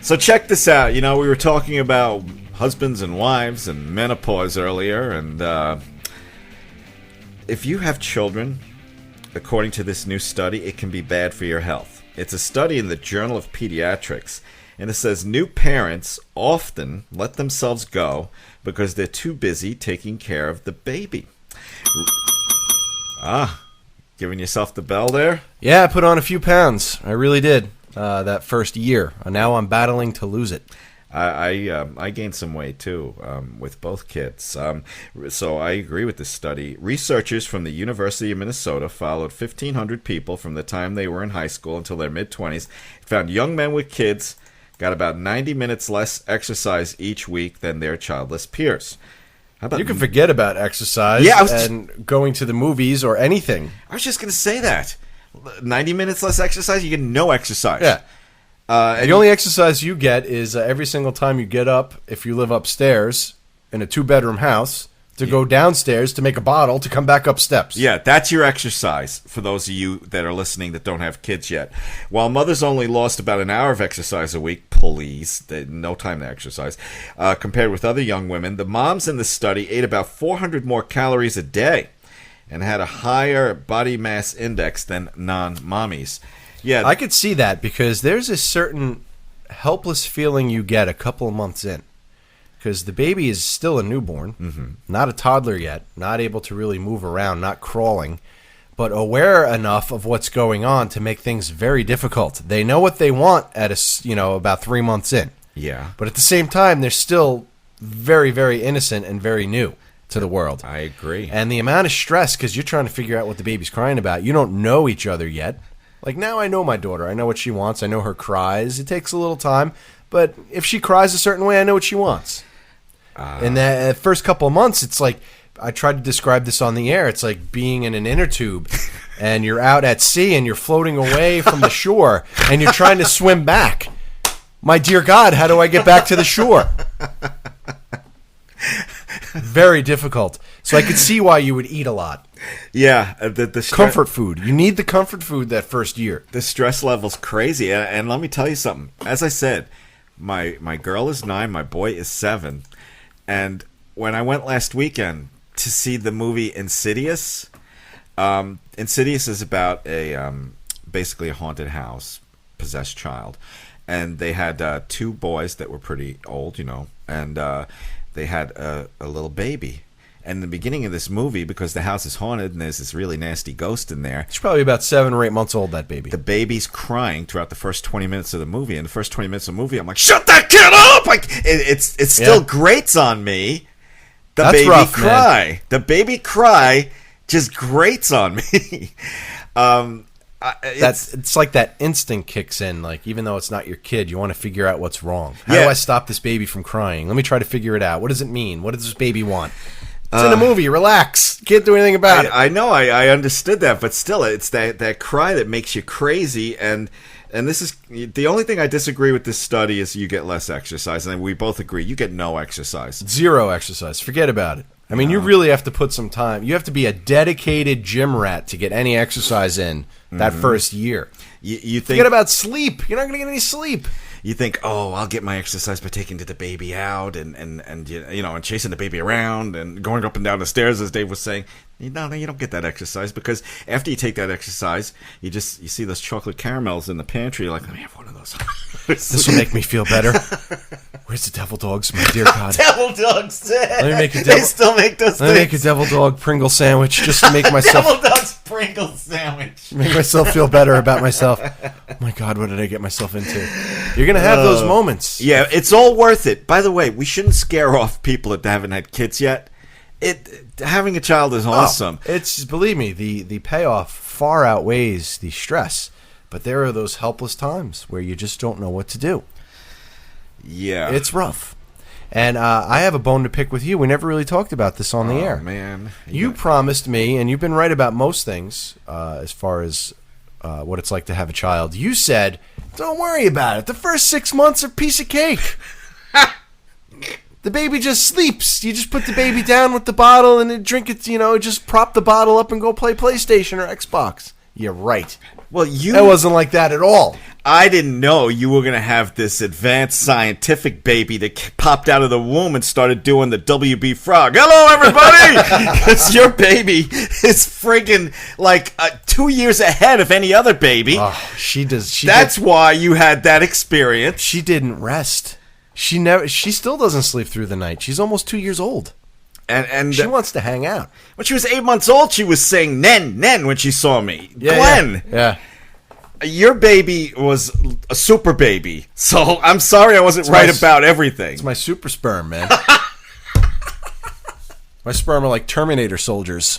So check this out. You know, we were talking about husbands and wives and menopause earlier, and if you have children, according to this new study, it can be bad for your health. It's a study in the Journal of Pediatrics, and it says new parents often let themselves go because they're too busy taking care of the baby. Giving yourself the bell there? Yeah, I put on a few pounds. I really did. That first year. Now I'm battling to lose it. I gained some weight too with both kids. So I agree with this study. Researchers from the University of Minnesota followed 1,500 people from the time they were in high school until their mid-20s. Found young men with kids got about 90 minutes less exercise each week than their childless peers. How about you can forget about exercise and going to the movies or anything. I was just going to say that. 90 minutes less exercise, you get no exercise. Yeah. The only exercise you get is every single time you get up, if you live upstairs in a 2-bedroom house, to go downstairs to make a bottle to come back up steps. Yeah, that's your exercise for those of you that are listening that don't have kids yet. While mothers only lost about an hour of exercise a week, please, no time to exercise, compared with other young women, the moms in the study ate about 400 more calories a day and had a higher body mass index than non-mommies. Yeah, I could see that because there's a certain helpless feeling you get a couple of months in. Because the baby is still a newborn, not a toddler yet, not able to really move around, not crawling, but aware enough of what's going on to make things very difficult. They know what they want at about 3 months in. Yeah. But at the same time, they're still very, very innocent and very new to the world. I agree. And the amount of stress, because you're trying to figure out what the baby's crying about. You don't know each other yet. Like now I know my daughter. I know what she wants. I know her cries. It takes a little time. But if she cries a certain way, I know what she wants. In the first couple of months, it's like, I tried to describe this on the air. It's like being in an inner tube and you're out at sea and you're floating away from the shore and you're trying to swim back. My dear God, how do I get back to the shore? Very difficult. So I could see why you would eat a lot. Yeah. Comfort food. You need the comfort food that first year. The stress level's crazy. And let me tell you something. As I said, my girl is 9, my boy is 7. And when I went last weekend to see the movie Insidious, Insidious is about basically a haunted house, possessed child. And they had 2 boys that were pretty old, and they had a little baby. And in the beginning of this movie, because the house is haunted and there's this really nasty ghost in there. It's probably about 7 or 8 months old, that baby. The baby's crying throughout the first 20 minutes of the movie. And the first 20 minutes of the movie, I'm like, shut that kid up! Like, it still grates on me. That's baby rough, cry. Man. The baby cry just grates on me. It's like that instinct kicks in. Like, even though it's not your kid, you want to figure out what's wrong. How do I stop this baby from crying? Let me try to figure it out. What does it mean? What does this baby want? It's in a movie. Relax. Can't do anything about it. I know. I understood that, but still, it's that cry that makes you crazy. And this is the only thing I disagree with this study is you get less exercise, and we both agree you get no exercise. 0 exercise. Forget about it. I mean, you really have to put some time. You have to be a dedicated gym rat to get any exercise in that first year. You think, forget about sleep. You're not going to get any sleep. You think, oh, I'll get my exercise by taking the baby out and chasing the baby around and going up and down the stairs, as Dave was saying. No, you don't get that exercise, because after you take that exercise, you see those chocolate caramels in the pantry. You're like, let me have one of those. This will make me feel better. Where's the devil dogs, my dear God? Devil dogs. Let me make They still make those things. Let me make a devil dog Pringle sandwich just to make myself. Devil dogs Pringle sandwich. Make myself feel better about myself. Oh my God, what did I get myself into? You're gonna have those moments. Yeah, it's all worth it. By the way, we shouldn't scare off people that haven't had kids yet. Having a child is awesome. It's, believe me, the payoff far outweighs the stress. But there are those helpless times where you just don't know what to do. Yeah. It's rough. And I have a bone to pick with you. We never really talked about this on the air. Oh, man. You promised me, and you've been right about most things as far as what it's like to have a child. You said, don't worry about it. The first 6 months are a piece of cake. The baby just sleeps. You just put the baby down with the bottle and drink it, just prop the bottle up and go play PlayStation or Xbox. You're right. Well, It wasn't like that at all. I didn't know you were going to have this advanced scientific baby that popped out of the womb and started doing the WB Frog. Hello, everybody! Because your baby is friggin' like 2 years ahead of any other baby. Oh, she does. That's why you had that experience. She didn't rest. She still doesn't sleep through the night. She's almost 2 years old. And She wants to hang out. when she was 8 months old, she was saying "nen, nen" when she saw me. Glenn, Yeah. your baby was a super baby, so I'm sorry I wasn't right about everything. It's my super sperm, man. My sperm are like Terminator soldiers.